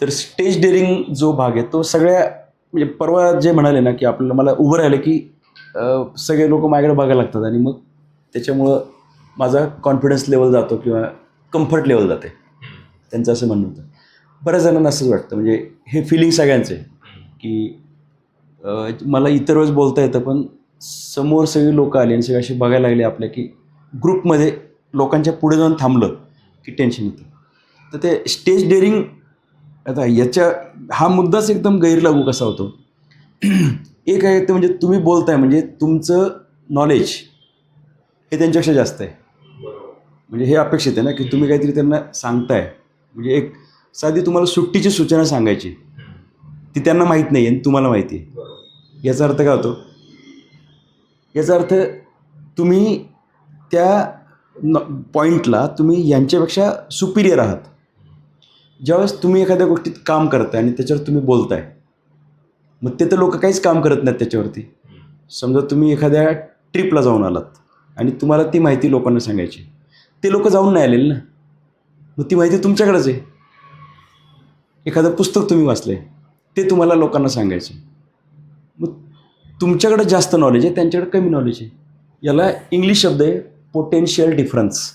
तर stage daring जो भाग आहे तो सगळ्या म्हणजे परवा जे म्हणाले ना की आपल्याला मला उभं राहिलं की सगळे लोक माझ्याकडे बघायला लागतात आणि मग त्याच्यामुळं माझा कॉन्फिडन्स लेवल जातो किंवा कम्फर्ट लेवल जाते. त्यांचं असं म्हणणं होतं. बऱ्याच जणांना असंच वाटतं म्हणजे हे फिलिंग सगळ्यांचं आहे की मला इतर वेळेस बोलता येतं पण समोर सगळी लोकं आली आणि सगळे असे बघायला लागले आपल्या की ग्रुपमध्ये लोकांच्या पुढे जाऊन थांबलं की टेन्शन येतं. तर ते स्टेज डेअरिंग आता याच्या हा मुद्दाच एकदम गैरलागू कसा होतो. एक आहे ते म्हणजे तुम्ही बोलताय म्हणजे तुमचं नॉलेज हे त्यांच्यापेक्षा जास्त आहे. म्हणजे हे अपेक्षित आहे ना की तुम्ही काहीतरी त्यांना सांगताय. म्हणजे एक साधी तुम्हाला सुट्टीची सूचना सांगायची ती त्यांना माहीत नाही आणि तुम्हाला माहिती आहे. याचा अर्थ काय होतो. याचा अर्थ तुम्ही त्या पॉईंटला तुम्ही यांच्यापेक्षा सुपिरियर आहात. ज्यावेळेस तुम्ही एखाद्या गोष्टीत काम करताय आणि त्याच्यावर तुम्ही बोलताय मग ते तर लोक काहीच काम करत नाहीत त्याच्यावरती. समजा तुम्ही एखाद्या ट्रिपला जाऊन आलात आणि तुम्हाला ती माहिती लोकांना सांगायची. ते लोक जाऊन नाही आलेले ना. मग ती माहिती तुमच्याकडेच आहे. एखादं पुस्तक तुम्ही वाचलं आहे ते तुम्हाला लोकांना सांगायचं. मग तुमच्याकडे जास्त नॉलेज आहे त्यांच्याकडे कमी नॉलेज आहे. याला इंग्लिश शब्द आहे पोटेन्शियल डिफरन्स.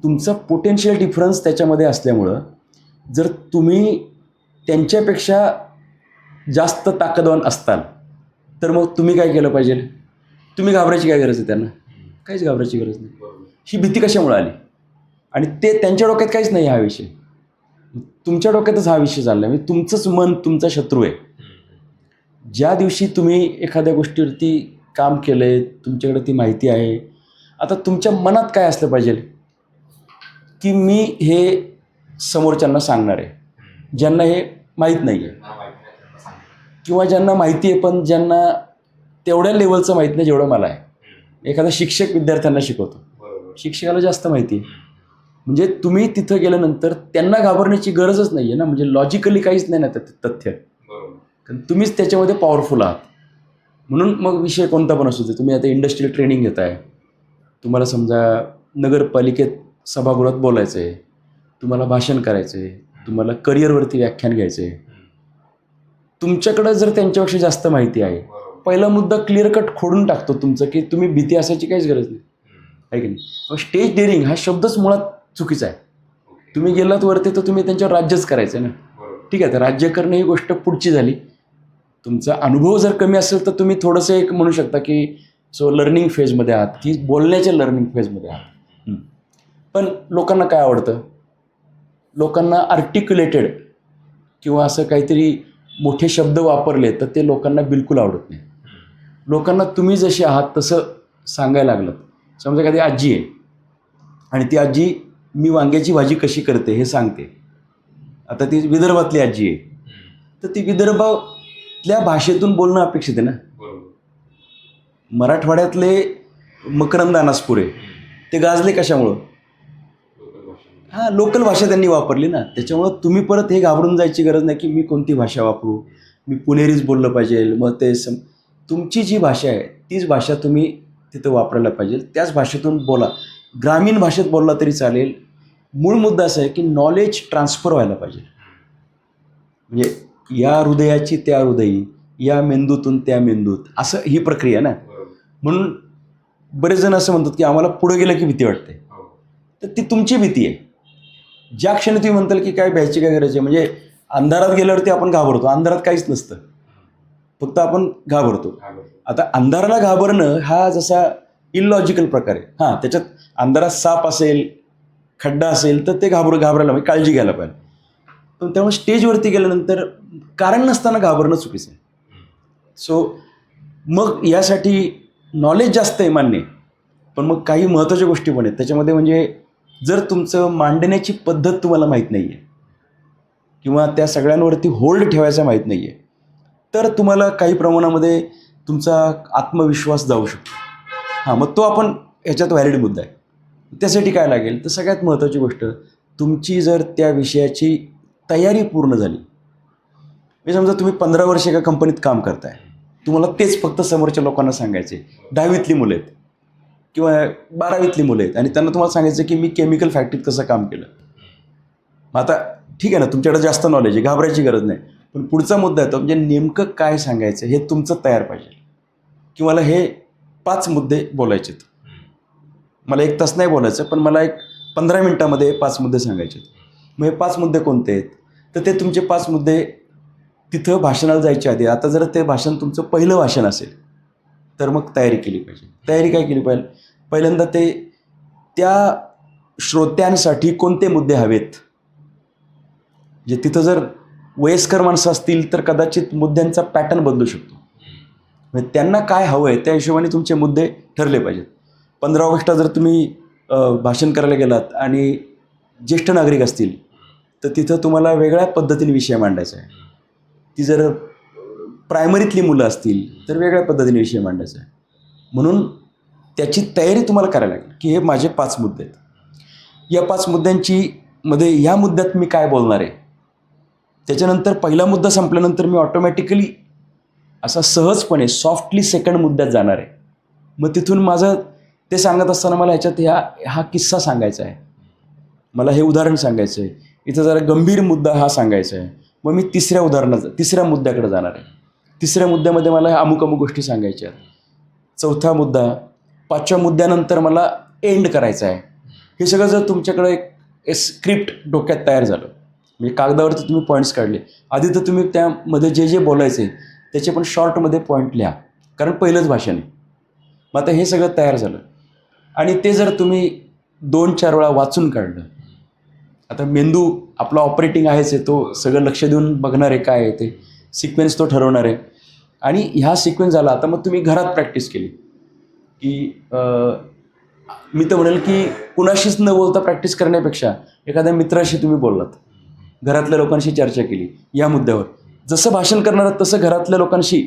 तुमचा पोटेन्शियल डिफरन्स त्याच्यामध्ये असल्यामुळं जर तुम्ही त्यांच्यापेक्षा जास्त ताकदवान असताल तर मग तुम्ही काय केलं पाहिजे. तुम्ही घाबरायची काय गरज आहे त्यांना. काहीच घाबरायची गरज नाही. ही भीती कशामुळे आली आणि ते त्यांच्या डोक्यात काहीच नाही हा विषय. तुमच्या डोक्यातच हा विषय चालला आहे. म्हणजे तुमचंच मन तुमचा शत्रू आहे. ज्या दिवशी तुम्ही एखाद्या गोष्टीवरती काम केलं आहे तुमच्याकडे ती माहिती आहे. आता तुमच्या मनात काय असलं पाहिजे की मी हे समोरच्यांना सांगणार आहे ज्यांना हे माहीत नाही आहे किंवा ज्यांना माहिती आहे पण ज्यांना तेवढ्या लेवलचं माहीत नाही जेवढं मला आहे. एखादा शिक्षक विद्यार्थ्यांना शिकवतो. शिक्षकाला जास्त माहिती आहे. म्हणजे तुम्ही तिथं गेल्यानंतर त्यांना घाबरण्याची गरजच नाही आहे ना. म्हणजे लॉजिकली काहीच नाही ना तथ्य. कारण तुम्हीच त्याच्यामध्ये पॉवरफुल आहात. म्हणून मग विषय कोणता पण असू दे. तुम्ही आता इंडस्ट्रियल ट्रेनिंग घेताय. तुम्हाला समजा नगरपालिकेत सभागृहात बोलायचं आहे. तुम्हाला भाषण करायचं आहे. तुम्हाला करिअरवरती व्याख्यान घ्यायचं आहे. तुमच्याकडं जर त्यांच्यापेक्षा जास्त माहिती आहे पहिला मुद्दा क्लिअर कट खोडून टाकतो तुमचं की तुम्ही भीती असायची काहीच गरज नाही आहे की नाही. स्टेज डेअरिंग हा शब्दच मुळात चुकीचा आहे. तुम्ही गेलात वरती तर तुम्ही त्यांच्यावर राज्यच करायचं आहे ना. ठीक आहे तर राज्य करणं ही गोष्ट पुढची झाली. तुमचा अनुभव जर कमी असेल तर तुम्ही थोडंसं एक म्हणू शकता की लर्निंग फेजमध्ये आहात की बोलण्याच्या लर्निंग फेजमध्ये आहात. पण लोकांना काय आवडतं. लोकांना आर्टिक्युलेटेड किंवा असं काहीतरी मोठे शब्द वापरले तर ते लोकांना बिलकुल आवडत नाही. लोकांना तुम्ही जसे आहात तसं सांगायला लागलं. समजा एखादी आजी आहे आणि ती आजी मी वांग्याची भाजी कशी करते हे सांगते. आता ती विदर्भातली आजी आहे तर ती विदर्भातल्या भाषेतून बोलणं अपेक्षित आहे ना. मराठवाड्यातले मकरंद अनासपुरे ते गाजले कशामुळं. हां लोकल भाषा त्यांनी वापरली ना. त्याच्यामुळं तुम्ही परत हे घाबरून जायची गरज नाही की मी कोणती भाषा वापरू. मी पुणेरीच बोललं पाहिजे. मग ते तुमची जी भाषा आहे तीच भाषा तुम्ही तिथं वापरायला पाहिजे. त्याच भाषेतून बोला. ग्रामीण भाषेत बोलला तरी चालेल. मूळ मुद्दा असा आहे की नॉलेज ट्रान्सफर व्हायला पाहिजे. म्हणजे या हृदयाची त्या हृदयी या मेंदूतून त्या मेंदूत असं ही प्रक्रिया ना. म्हणून बरेच जण असं म्हणतात की आम्हाला पुढे गेलं की भीती वाटते. तर ती तुमची भीती आहे. ज्या क्षणी तुम्ही म्हणताल की काय भ्यायची काय गरज आहे. म्हणजे अंधारात गेल्यावरती आपण घाबरतो. अंधारात काहीच नसतं फक्त आपण घाबरतो. आता अंधाराला घाबरणं हा जसा इलॉजिकल प्रकार आहे. हां त्याच्यात अंधारात साप असेल खड्डा असेल तर ते घाबरायला म्हणजे काळजी घ्यायला पाहिजे. पण त्यामुळे स्टेजवरती गेल्यानंतर कारण नसताना घाबरणं चुकीचं आहे. मग यासाठी नॉलेज जास्त आहे मान्य. पण मग काही महत्त्वाच्या गोष्टी पण आहेत त्याच्यामध्ये. म्हणजे जर तुमचं मांडण्याची पद्धत तुम्हाला माहीत नाही आहे किंवा त्या सगळ्यांवरती होल्ड ठेवायचा माहीत नाही आहे तर तुम्हाला काही प्रमाणामध्ये तुमचा आत्मविश्वास जाऊ शकतो. हां मग तो आपण ह्याच्यात व्हॅलिड मुद्दा आहे. त्यासाठी काय लागेल तर सगळ्यात महत्त्वाची गोष्ट तुमची जर त्या विषयाची तयारी पूर्ण झाली. म्हणजे समजा तुम्ही 15 वर्ष एका कंपनीत काम करताय. तुम्हाला तेच फक्त समोरच्या लोकांना सांगायचे. 10वीतली मुलं आहेत किंवा 12वीतली मुलं आहेत आणि त्यांना तुम्हाला सांगायचं की मी केमिकल फॅक्टरीत कसं काम केलं. मग आता ठीक आहे ना, तुमच्याकडे जास्त नॉलेज आहे, घाबरायची गरज नाही. पण पुढचा मुद्दा येतो म्हणजे नेमकं काय सांगायचं हे तुमचं तयार पाहिजे, की मला हे 5 मुद्दे बोलायचे आहेत. मला 1 तास नाही बोलायचं, पण मला एक 15 मिनिटामध्ये 5 मुद्दे सांगायचे आहेत. मग हे 5 मुद्दे कोणते आहेत? तर ते तुमचे 5 मुद्दे तिथं भाषणाला जायच्या आधी, आता जर ते भाषण तुमचं पहिलं भाषण असेल तर मग तयारी केली पाहिजे. तयारी काय केली पाहिजे? पहिल्यांदा ते त्या श्रोत्यांसाठी कोणते मुद्दे हवेत. म्हणजे तिथं जर वयस्कर माणसं असतील तर कदाचित मुद्द्यांचा पॅटर्न बदलू शकतो. म्हणजे त्यांना काय हवं आहे त्या हिशोबाने तुमचे मुद्दे ठरले पाहिजेत. 15 ऑगस्टला जर तुम्ही भाषण करायला गेलात आणि ज्येष्ठ नागरिक असतील तर तिथं तुम्हाला वेगळ्या पद्धतीने विषय मांडायचा आहे. ती जर प्रायमरीतली मुलं असतील तर वेगळ्या पद्धतीने विषय मांडायचा आहे. म्हणून त्याची तयारी तुम्हाला करायला लागेल की हे माझे 5 मुद्दे आहेत. या 5 मुद्द्यांची मध्ये ह्या मुद्द्यात मी काय बोलणार आहे. त्याच्यानंतर पहिला मुद्दा संपल्यानंतर मी ऑटोमॅटिकली असा सहजपणे सॉफ्टली सेकंड मुद्द्यात जाणार आहे. मग तिथून माझं ते सांगत असताना मला ह्याच्यात हा किस्सा सांगायचा आहे, मला हे उदाहरण सांगायचं आहे, इथं जरा गंभीर मुद्दा हा सांगायचा आहे. मग मी तिसऱ्या मुद्द्याकडे जाणार आहे. तिसऱ्या मुद्द्यामध्ये मला अमुक अमुक गोष्टी सांगायच्या आहेत. चौथा मुद्दा, 5व्या मुद्द्यानंतर मला एंड करायचा आहे. हे सगळं जर तुमच्याकडे एक स्क्रिप्ट डोक्यात तयार झालं, म्हणजे कागदावरती तुम्ही पॉईंट्स काढले, आधी तर तुम्ही त्यामध्ये जे जे बोलायचे त्याचे पण शॉर्टमध्ये पॉईंट लिहा, कारण पहिलंच भाषण आहे. मग आता हे सगळं तयार झालं आणि ते जर तुम्ही 2-4 वेळा वाचून काढलं, आता मेंदू आपला ऑपरेटिंग आहेच आहे, तो सगळं लक्ष देऊन बघणार आहे काय आहे ते सिक्वेन्स तो ठरवणार आहे. आणि ह्या सिक्वेन्स झाला, आता मग तुम्ही घरात प्रॅक्टिस केली की मी तर म्हणेल की कुणाशीच न बोलता प्रॅक्टिस करण्यापेक्षा एखाद्या मित्राशी तुम्ही बोललात, घरातल्या लोकांशी चर्चा केली या मुद्द्यावर, जसं भाषण करणार तसं घरातल्या लोकांशी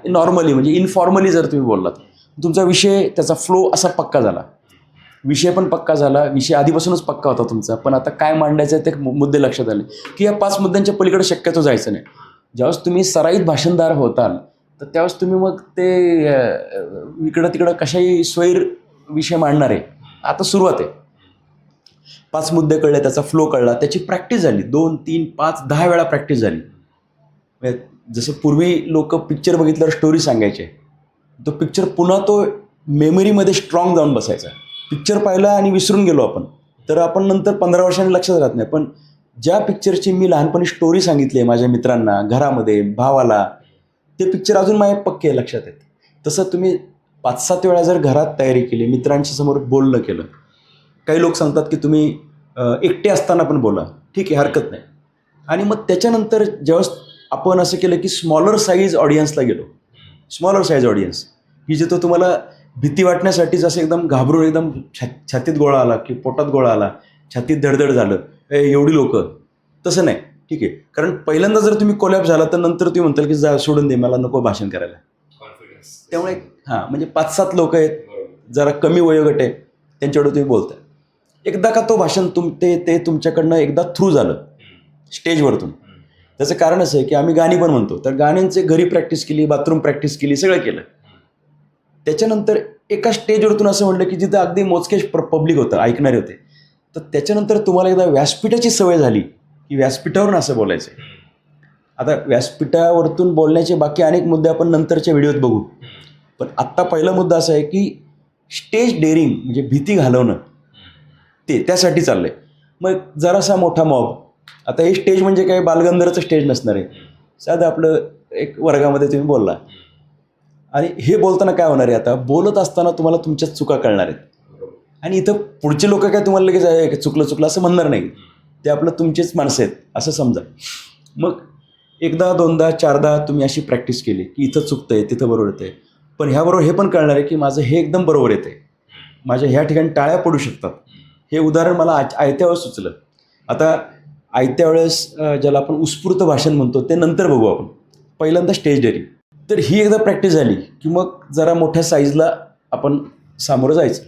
नॉर्मली म्हणजे इनफॉर्मली जर तुम्ही बोललात, तुमचा विषय त्याचा फ्लो असा पक्का झाला. विषय पण पक्का झाला, विषय आधीपासूनच पक्का होता तुमचा, पण आता काय मांडायचं ते मुद्दे लक्षात आले की या 5 मुद्द्यांच्या पलीकडे शक्यतो जायचं नाही. ज्यावेळेस तुम्ही सराईत भाषणदार होताल तर त्यावेळेस तुम्ही मग ते इकडं तिकडं कशाही स्वैर विषय मांडणार आहे. आता सुरुवात आहे. 5 मुद्दे कळले, त्याचा फ्लो कळला, त्याची प्रॅक्टिस झाली, 2, 3, 5, 10 वेळा प्रॅक्टिस झाली. जसं पूर्वी लोक पिक्चर बघितल्यावर स्टोरी सांगायचे, तो पिक्चर पुन्हा तो मेमरीमध्ये स्ट्रॉंग जाऊन बसायचा. पिक्चर पाहिला आणि विसरून गेलो आपण तर आपण नंतर 15 वर्षांनी लक्षात राहत नाही. पण ज्या पिक्चरची मी लहानपणी स्टोरी सांगितली आहे माझ्या मित्रांना, घरामध्ये, भावाला, ते पिक्चर अजून माझ्या पक्के लक्षात आहेत. तसं तुम्ही 5-7 वेळा जर घरात तयारी केली, मित्रांच्या समोर बोलणं केलं. काही लोक सांगतात की तुम्ही एकटे असताना पण बोला, ठीक आहे, हरकत नाही. आणि मग त्याच्यानंतर ज्यावेळेस आपण असं केलं की स्मॉलर साईज ऑडियन्सला गेलो, स्मॉलर साईज ऑडियन्स की जिथं तुम्हाला भीती वाटण्यासाठी जसं एकदम घाबरून एकदम छातीत गोळा आला की पोटात गोळा आला, छातीत धडधड झालं, एवढी लोक, तसं नाही, ठीक आहे. कारण पहिल्यांदा जर तुम्ही कोलॅप्स झाला तर नंतर तुम्ही म्हणताल की जा सोडून दे, मला नको भाषण करायला. त्यामुळे म्हणजे 5-7 लोक आहेत, जरा कमी वयोगट आहे, त्यांच्याकडे तुम्ही बोलताय. एकदा का तो भाषण ते तुमच्याकडनं एकदा थ्रू झालं स्टेजवरतून, त्याचं कारण असं आहे की आम्ही गाणी पण म्हणतो, तर गाण्यांचे घरी प्रॅक्टिस केली, बाथरूम प्रॅक्टिस केली, सगळं केलं. त्याच्यानंतर एका स्टेजवरतून असं म्हणलं की जिथं अगदी मोजकेच पब्लिक होतं, ऐकणारे होते, तर त्याच्यानंतर तुम्हाला एकदा व्यासपीठाची सवय झाली की व्यासपीठावरून असं बोलायचं आहे. आता व्यासपीठावरतून बोलण्याचे बाकी अनेक मुद्दे आपण नंतरच्या व्हिडिओत बघू, पण आत्ता पहिला मुद्दा असा आहे की स्टेज डेअरिंग म्हणजे भीती घालवणं, त्यासाठी चाललं आहे. मग जरासा मोठा मॉब, आता हे स्टेज म्हणजे काय बालगंधर्वचं स्टेज नसणार आहे, साधं आपलं एक वर्गामध्ये तुम्ही बोलला. आणि हे बोलताना काय होणार आहे, आता बोलत असताना तुम्हाला तुमच्याच चुका कळणार आहेत. आणि इथं पुढचे लोक काय तुम्हाला लगेच आहे चुकलं असं म्हणणार नाही, ते आपलं तुमचेच माणसं आहेत असं समजा. मग 1दा 2दा 4दा तुम्ही अशी प्रॅक्टिस केली की इथं चुकतंय, तिथं बरोबर येतंय, पण ह्याबरोबर हे पण कळणार आहे की माझं हे एकदम बरोबर येतंय, माझ्या ह्या ठिकाणी टाळ्या पडू शकतात. हे उदाहरण मला आयत्या वेळेस सुचलं. आता आयत्या वेळेस ज्याला आपण उत्स्फूर्त भाषण म्हणतो ते नंतर बघू आपण, पहिल्यांदा स्टेज डेअरिंग. तर ही एकदा प्रॅक्टिस झाली की मग जरा मोठ्या साईजला आपण सामोरं जायचं.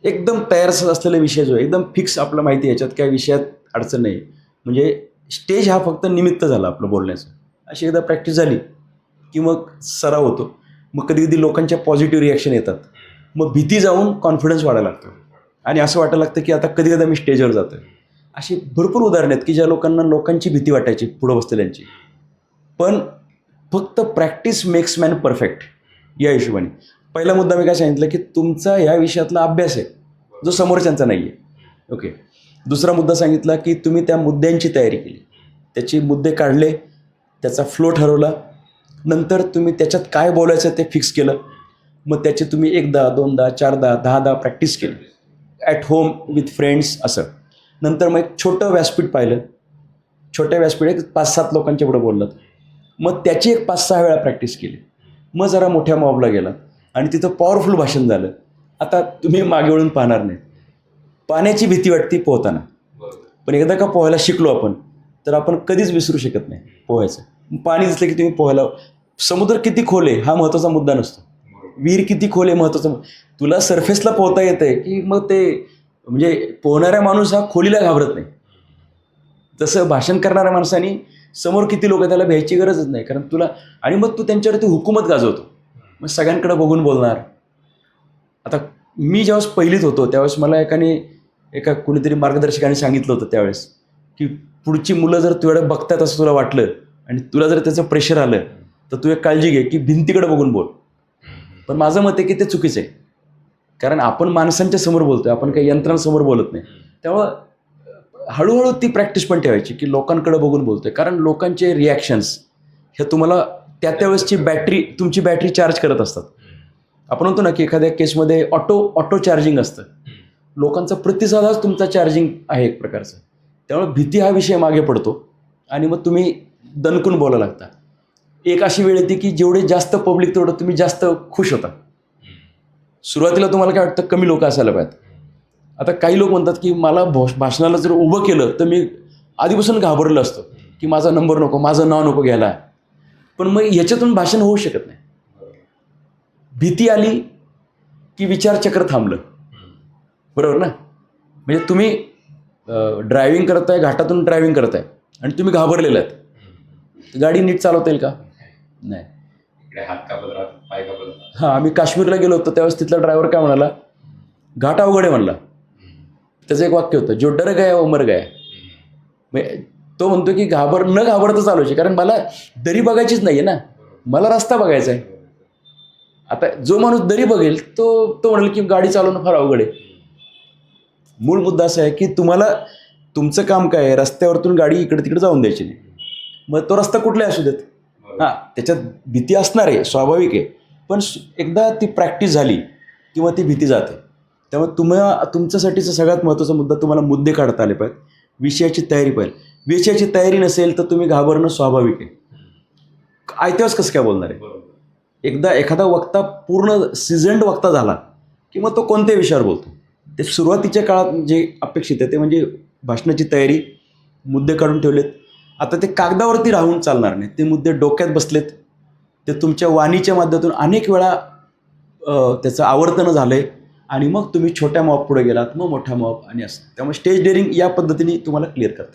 एकदम तयार असलेला विषय जो आहे, एकदम फिक्स आपलं माहिती आहे, याच्यात काय विषयात अडचण नाही, म्हणजे स्टेज हा फक्त निमित्त झाला आपलं बोलण्याचं. अशी एकदा प्रॅक्टिस झाली की मग सराव होतो. मग कधी कधी लोकांच्या पॉझिटिव्ह रिॲक्शन येतात, मग भीती जाऊन कॉन्फिडन्स वाढायला लागतो. आणि असं वाटायला लागतं की आता कधी कधी मी स्टेजवर जातो. अशी भरपूर उदाहरणं आहेत की ज्या लोकांना लोकांची भीती वाटायची पुढं बसलेल्यांची. पण फक्त प्रॅक्टिस मेक्स मॅन परफेक्ट या हिशोबाने. पहिला मुद्दा मी काय सांगितलं की तुमचा ह्या विषयातला अभ्यास आहे जो समोरच्यांचा नाही आहे. ओके. दुसरा मुद्दा सांगितला की तुम्ही त्या मुद्द्यांची तयारी केली, त्याचे मुद्दे काढले, त्याचा फ्लो ठरवला, नंतर तुम्ही त्याच्यात काय बोलायचं ते फिक्स केलं, मग त्याची तुम्ही 1दा 2दा 4दा 10दा प्रॅक्टिस केली ॲट होम विथ फ्रेंड्स असं. नंतर मग एक छोटं व्यासपीठ पाहिलं, छोट्या व्यासपीठ 5-7 लोकांच्या पुढं बोललात, मग त्याची एक 5-6 वेळा प्रॅक्टिस केली. मग जरा मोठ्या मॉबला गेलात आणि तिथं पॉवरफुल भाषण झालं. आता तुम्ही मागे वळून पाहणार नाही. पाण्याची भीती वाटते पोहताना, पण एकदा का पोहायला शिकलो आपण तर आपण कधीच विसरू शकत नाही पोहायचं. पाणी दिसलं की तुम्ही पोहायला. समुद्र किती खोल आहे हा महत्त्वाचा मुद्दा नसतो, विहीर किती खोल आहे महत्त्वाचा. तुला सरफेसला पोहता येतं आहे की मग ते म्हणजे पोहणाऱ्या माणूस हा खोलीला घाबरत नाही. तसं भाषण करणाऱ्या माणसाने समोर किती लोक त्याला भ्यायची गरजच नाही, कारण तुला. आणि मग तू त्यांच्यावरती हुकूमत गाजवतो, मग सगळ्यांकडे बघून बोलणार. आता मी ज्यावेळेस पहिलीत होतो त्यावेळेस मला एका कुणीतरी मार्गदर्शकाने सांगितलं होतं त्यावेळेस की पुढची मुलं जर तुझ्याकडे बघतात असं तुला वाटलं आणि तुला जर त्याचं प्रेशर आलं तर तू एक काळजी घे की भिंतीकडे बघून बोल. पण माझं मत आहे की ते चुकीचं आहे, कारण आपण माणसांच्या समोर बोलतोय, आपण काही यंत्रांसमोर बोलत नाही. त्यामुळं हळूहळू ती प्रॅक्टिस पण ठेवायची की लोकांकडे बघून बोलतोय, कारण लोकांचे रिॲक्शन्स हे तुम्हाला त्यावेळेसची तुमची बॅटरी चार्ज करत असतात. आपण म्हणतो ना की एखाद्या केसमध्ये ऑटो चार्जिंग असतं, लोकांचा प्रतिसादच तुमचा चार्जिंग आहे एक प्रकारचं. त्यामुळे भीती हा विषय मागे पडतो आणि मग तुम्ही दणकून बोलायला लागता. एक अशी वेळ येते की जेवढे जास्त पब्लिक तेवढं तुम्ही जास्त खुश होता. सुरुवातीला तुम्हाला काय वाटतं कमी लोक असायला पाहिजेत. आता काही लोक म्हणतात की मला भाषणाला जर उभं केलं तर मी आधीपासून घाबरलो असतो की माझा नंबर नको, माझं नाव नको घ्यायला. पण मग याच्यातून भाषण होऊ शकत नाही. भीती आली की विचारचक्र थांबलं, बरोबर ना. म्हणजे तुम्ही ड्रायव्हिंग करताय, घाटातून ड्रायव्हिंग करताय आणि तुम्ही घाबरलेला आहेत, गाडी नीट चालवता येईल का? नाही. हां, आम्ही काश्मीरला गेलो होतो त्यावेळेस तिथला ड्रायव्हर काय म्हणाला, घाट अवघड आहे म्हणला. त्याचं एक वाक्य होतं, जो डर गया वो मर गया. म्हणजे तो म्हणतो की न घाबरता चालवायची, कारण मला दरी बघायचीच नाही आहे ना, मला रस्ता बघायचा आहे. आता जो माणूस दरी बघेल तो म्हणेल की गाडी चालवणं फार अवघड आहे. मूळ मुद्दा असा आहे की तुमचं काम काय आहे, रस्त्यावरतून गाडी इकडे तिकडे जाऊन द्यायची नाही. मग तो रस्ता कुठलाही असू देत, हां त्याच्यात भीती असणार आहे, स्वाभाविक आहे. पण एकदा ती प्रॅक्टिस झाली किंवा ती भीती जाते. त्यामुळे तुमच्यासाठीचा सगळ्यात महत्त्वाचा मुद्दा, तुम्हाला मुद्दे काढता आले पाहिजेत, विषयाची तयारी पाहिजे. विषयाची तयारी नसेल तर तुम्ही घाबरणं स्वाभाविक आहे. आयत्यावेळेस कसं काय बोलणार आहे. एकदा एखादा वक्ता पूर्ण सिझन्ड वक्ता झाला की मग तो कोणत्या विषयावर बोलतो. ते सुरुवातीच्या काळात जे अपेक्षित आहे ते म्हणजे भाषणाची तयारी, मुद्दे काढून ठेवलेत. आता ते कागदावरती राहून चालणार नाही, ते मुद्दे डोक्यात बसलेत, ते तुमच्या वाणीच्या माध्यमातून अनेक वेळा त्याचं आवर्तन झालं आहे आणि मग तुम्ही छोट्या मॉब पुढे गेलात, मग मोठा मॉब आणि असं. त्यामुळे स्टेज डेअरिंग या पद्धतीने तुम्हाला क्लिअर करता.